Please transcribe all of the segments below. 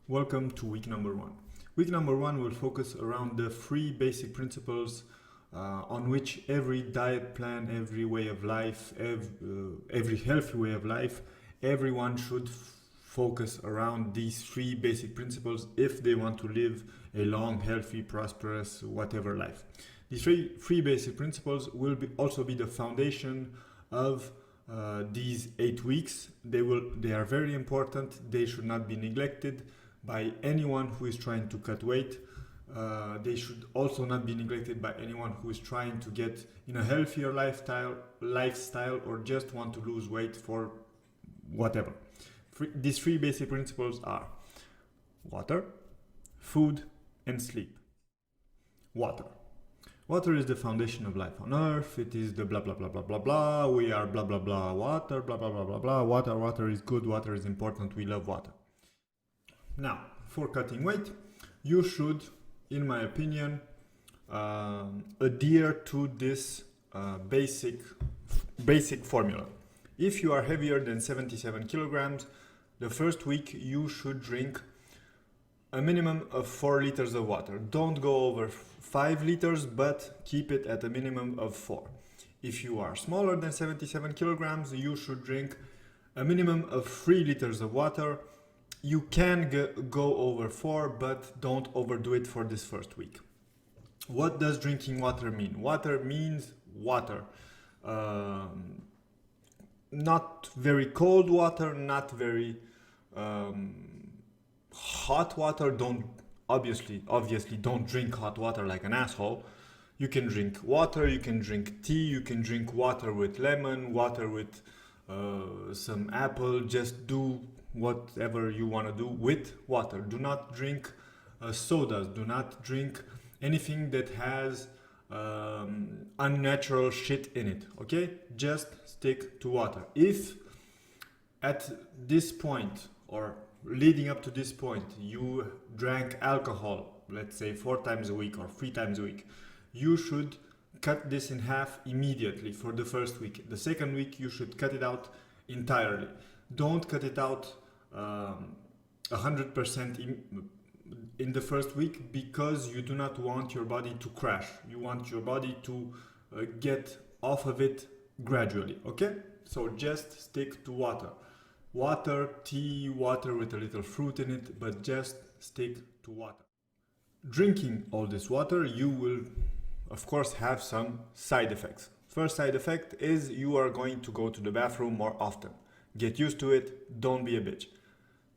Welcome to week number one. Week number one will focus around the three basic principles on which every diet plan, every way of life, every healthy way of life, everyone should focus around these three basic principles if they want to live a long, healthy, prosperous, whatever life. These three basic principles will also be the foundation of these 8 weeks. They are very important. They should not be neglected by anyone who is trying to cut weight. They should also not be neglected by anyone who is trying to get in a healthier lifestyle or just want to lose weight for whatever. These three basic principles are water, food, and sleep. Water. Water is the foundation of life on earth. It is the blah blah blah blah blah blah. We are blah blah blah water, blah blah blah blah blah. Water is good, water is important, we love water. Now, for cutting weight, you should, in my opinion, adhere to this basic formula. If you are heavier than 77 kilograms, the first week you should drink a minimum of 4 liters of water. Don't go over 5 liters, but keep it at a minimum of 4. If you are smaller than 77 kilograms, you should drink a minimum of 3 liters of water. You can go over 4, but don't overdo it for this first week. What does drinking water mean? Water means water. Not very cold water, not very hot water. Obviously don't drink hot water like an asshole. You can drink water, you can drink tea, you can drink water with lemon, water with some apple. Just do whatever you want to do with water. Do not drink sodas. Do not drink anything that has unnatural shit in it. Okay, just stick to water. If at this point or leading up to this point you drank alcohol, let's say 4 times a week or 3 times a week, you should cut this in half immediately for the first week. The second week you should cut it out entirely. Don't cut it out 100% in the first week, because you do not want your body to crash. You want your body to get off of it gradually. Okay, so just stick to water. Water, tea, water with a little fruit in it, but just stick to water. Drinking all this water, you will of course have some side effects. First side effect is you are going to go to the bathroom more often. Get used to it, don't be a bitch.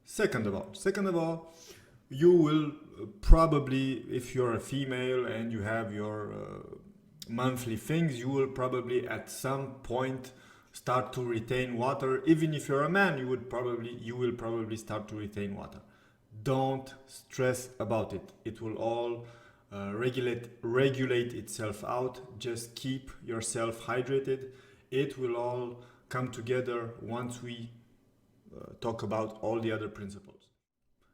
Second of all, you will probably, if you're a female and you have your monthly things, you will probably at some point start to retain water. Even if you're a man, you will probably start to retain water. Don't stress about it. It will all regulate itself out. Just keep yourself hydrated. It will all come together once we talk about all the other principles.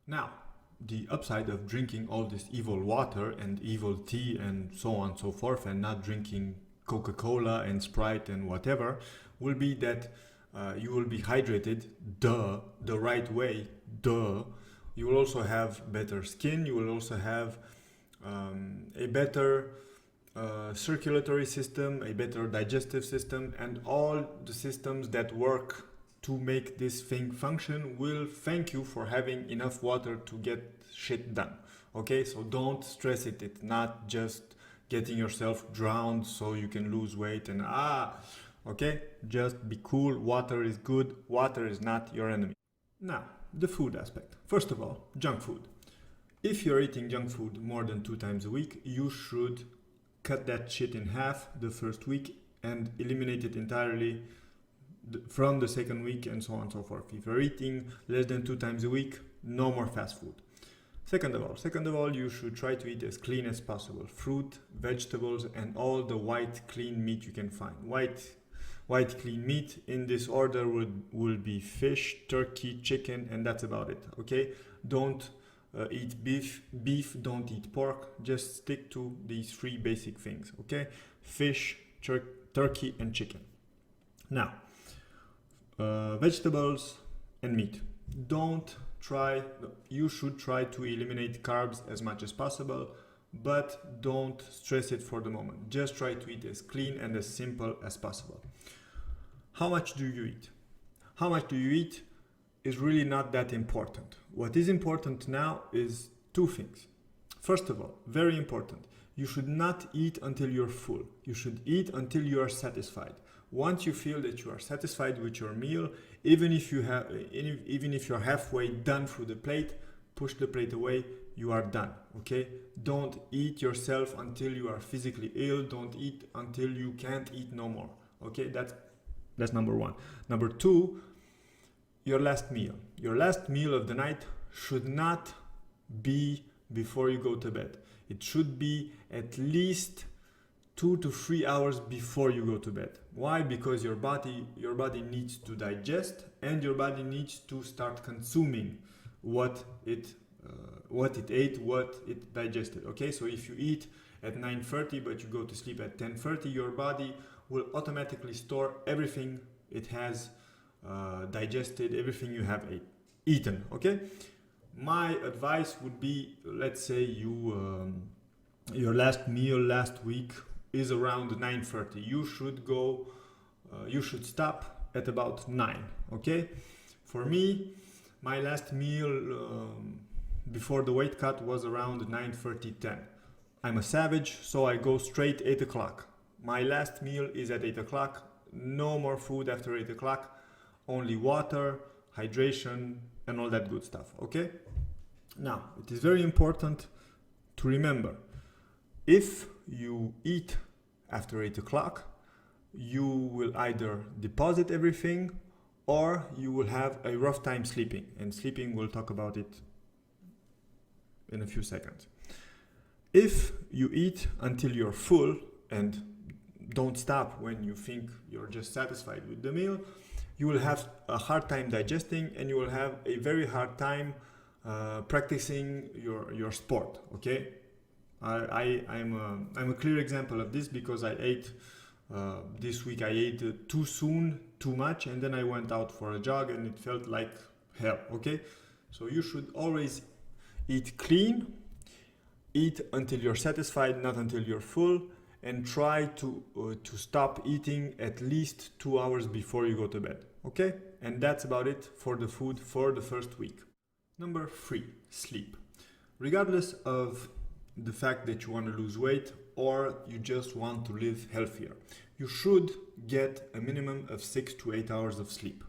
Now, the upside of drinking all this evil water and evil tea and so on and so forth, and not drinking Coca-Cola and Sprite and whatever, will be that you will be hydrated, the right way, You will also have better skin, you will also have a better circulatory system, a better digestive system, and all the systems that work to make this thing function will thank you for having enough water to get shit done. Okay, so don't stress it. It's not just getting yourself drowned so you can lose weight and okay, just be cool. Water is good. Water is not your enemy. Now, the food aspect. First of all, junk food. If you're eating junk food more than 2 times a week, you should cut that shit in half the first week and eliminate it entirely from the second week, and so on and so forth. If you're eating less than 2 times a week, no more fast food. Second of all, you should try to eat as clean as possible. Fruit, vegetables, and all the white clean meat you can find. White clean meat in this order will be fish, turkey, chicken, and that's about it. Okay, don't eat beef, don't eat pork. Just stick to these 3 basic things. Okay, fish, turkey, and chicken. Now, vegetables and meat. Don't you should try to eliminate carbs as much as possible, but don't stress it for the moment. Just try to eat as clean and as simple as possible. How much do you eat? How much do you eat is really not that important. What is important now is two things. First of all, very important, you should not eat until you're full. You should eat until you are satisfied. Once you feel that you are satisfied with your meal, even if you're halfway done through the plate, push the plate away, you are done, okay? Don't eat yourself until you are physically ill. Don't eat until you can't eat no more, okay? That's number one. Number two, your last meal. Your last meal of the night should not be before you go to bed. It should be at least 2 to 3 hours before you go to bed. Why? Because your body needs to digest, and your body needs to start consuming what it ate, what it digested. Okay, so if you eat at 9:30 but you go to sleep at 10:30, your body will automatically store everything it has digested, everything you have eaten. Okay, my advice would be, let's say your last meal last week is around 9:30. You should stop at about 9. Okay, for me, my last meal before the weight cut was around 9:30, 10. I'm a savage, so I go straight 8 o'clock. My last meal is at 8 o'clock. No more food after 8 o'clock. Only water, hydration, and all that good stuff. Okay? Now, it is very important to remember, if you eat after 8 o'clock, you will either deposit everything or you will have a rough time sleeping. And sleeping, we'll talk about it in a few seconds. If you eat until you're full and don't stop when you think you're just satisfied with the meal, you will have a hard time digesting, and you will have a very hard time practicing your sport. Okay, I'm a clear example of this, because I ate this week. I ate too soon, too much, and then I went out for a jog and it felt like hell. Okay, so you should always eat clean, eat until you're satisfied, not until you're full, and try to stop eating at least 2 hours before you go to bed. Okay, and that's about it for the food for the first week. Number 3, sleep. Regardless of the fact that you want to lose weight or you just want to live healthier, you should get a minimum of 6 to 8 hours of sleep.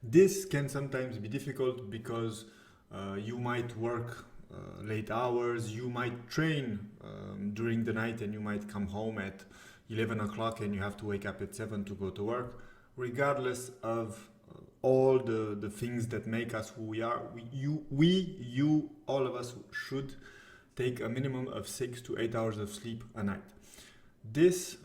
This can sometimes be difficult because you might work late hours, you might train during the night, and you might come home at 11 o'clock and you have to wake up at 7 to go to work. Regardless of all the things that make us who we are, all of us should take a minimum of 6 to 8 hours of sleep a night. This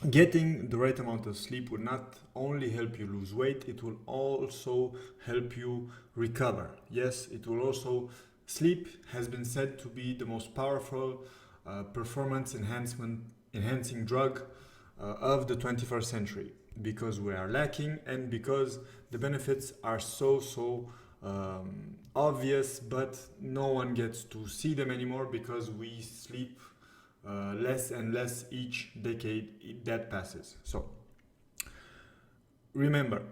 getting the right amount of sleep will not only help you lose weight, it will also help you recover. Yes, it will also, sleep has been said to be the most powerful performance enhancing drug of the 21st century, because we are lacking and because the benefits are so obvious, but no one gets to see them anymore because we sleep less and less each decade that passes. So remember,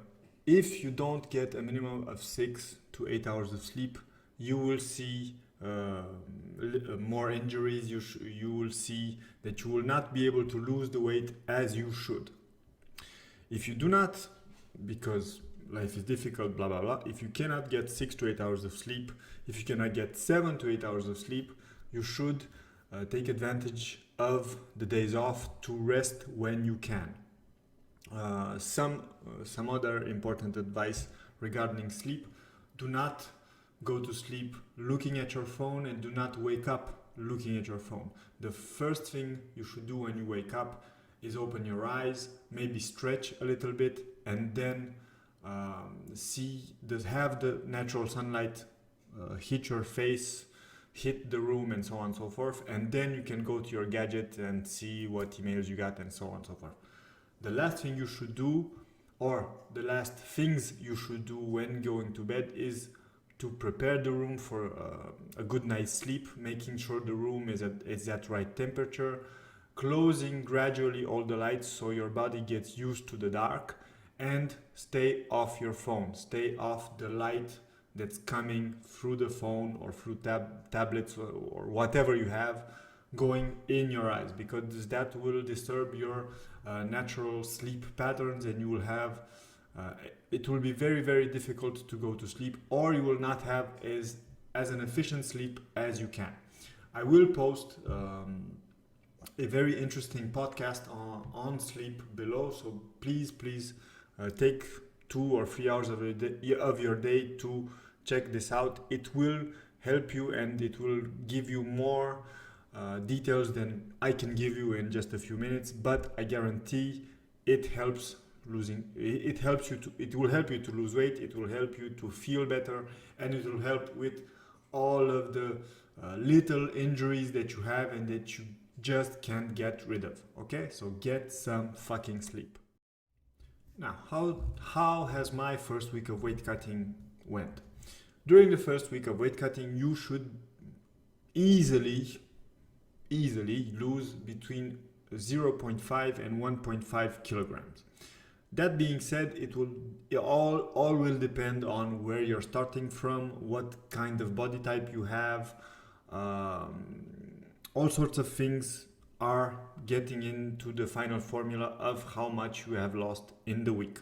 if you don't get a minimum of 6 to 8 hours of sleep, you will see more injuries. You will see that you will not be able to lose the weight as you should. If you do not, because life is difficult, blah blah blah, if you cannot get 6 to 8 hours of sleep, if you cannot get 7 to 8 hours of sleep, you should take advantage of the days off to rest when you can. Some other important advice regarding sleep: do not go to sleep looking at your phone, and do not wake up looking at your phone. The first thing you should do when you wake up is open your eyes, maybe stretch a little bit, and then have the natural sunlight hit your face, hit the room, and so on and so forth, and then you can go to your gadget and see what emails you got and so on and so forth. The last thing you should do Or the last things you should do when going to bed is to prepare the room for a good night's sleep, making sure the room is at right temperature, closing gradually all the lights so your body gets used to the dark, and stay off your phone. Stay off the light that's coming through the phone or through tablets or whatever you have going in your eyes, because that will disturb your natural sleep patterns, and you will have it will be very, very difficult to go to sleep, or you will not have as an efficient sleep as you can. I will post a very interesting podcast on sleep below, so please take 2 or 3 hours of your day to check this out. It will help you, and it will give you more details than I can give you in just a few minutes, but I guarantee it helps it will help you to lose weight, it will help you to feel better, and it will help with all of the little injuries that you have and that you just can't get rid of. Okay, so get some fucking sleep. Now, how has my first week of weight cutting went? During the first week of weight cutting, you should easily lose between 0.5 and 1.5 kilograms. That being said, it all will depend on where you're starting from, what kind of body type you have. All sorts of things are getting into the final formula of how much you have lost in the week.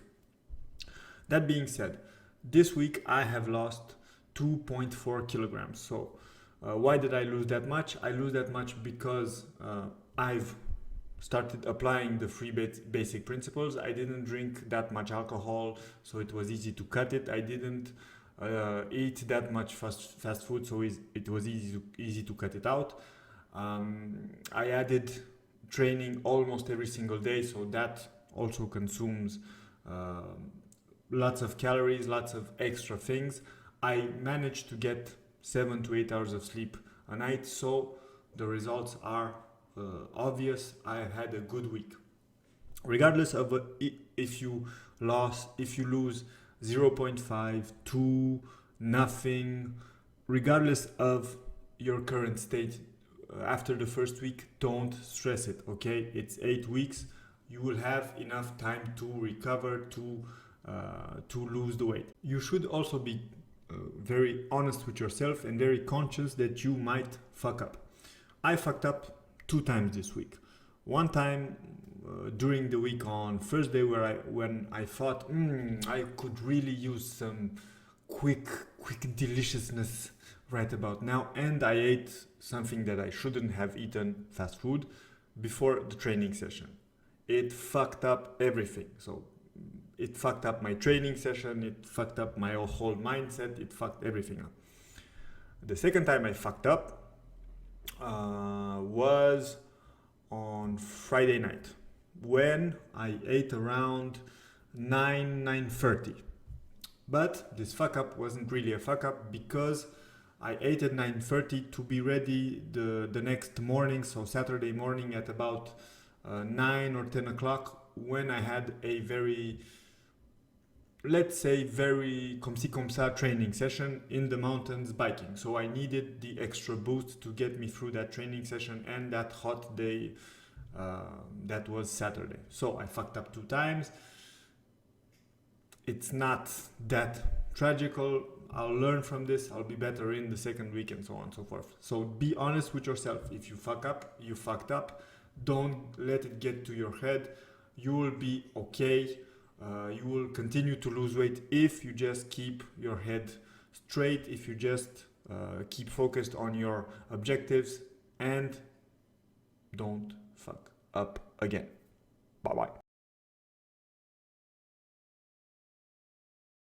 That being said, this week I have lost 2.4 kilograms. So why did I lose that much? I lose that much because I've started applying the 3 basic principles. I didn't drink that much alcohol, so it was easy to cut it. I didn't eat that much fast food, so it was easy to cut it out. I added training almost every single day, so that also consumes lots of calories, lots of extra things. I managed to get 7 to 8 hours of sleep a night, so the results are obvious. I had a good week. Regardless of if you lose 0.5 to nothing, regardless of your current state, after the first week, don't stress it. Okay, it's 8 weeks. You will have enough time to recover, to lose the weight. You should also be very honest with yourself and very conscious that you might fuck up. I fucked up 2 times this week. One time during the week on Thursday, when I thought I could really use some quick deliciousness right about now, and I ate something that I shouldn't have eaten, fast food, before the training session. It fucked up everything. So it fucked up my training session, it fucked up my whole mindset, it fucked everything up. The second time I fucked up was on Friday night, when I ate around 9:30. But this fuck up wasn't really a fuck up, because I ate at 9:30 to be ready the next morning, so Saturday morning at about 9 or 10 o'clock, when I had a very, let's say, very comme ci comme ça training session in the mountains biking. So I needed the extra boost to get me through that training session and that hot day that was Saturday. So I fucked up 2 times. It's not that tragical. I'll learn from this. I'll be better in the second week, and so on and so forth. So be honest with yourself. If you fuck up, you fucked up. Don't let it get to your head. You will be okay. You will continue to lose weight if you just keep your head straight, if you just keep focused on your objectives, and don't fuck up again. Bye bye.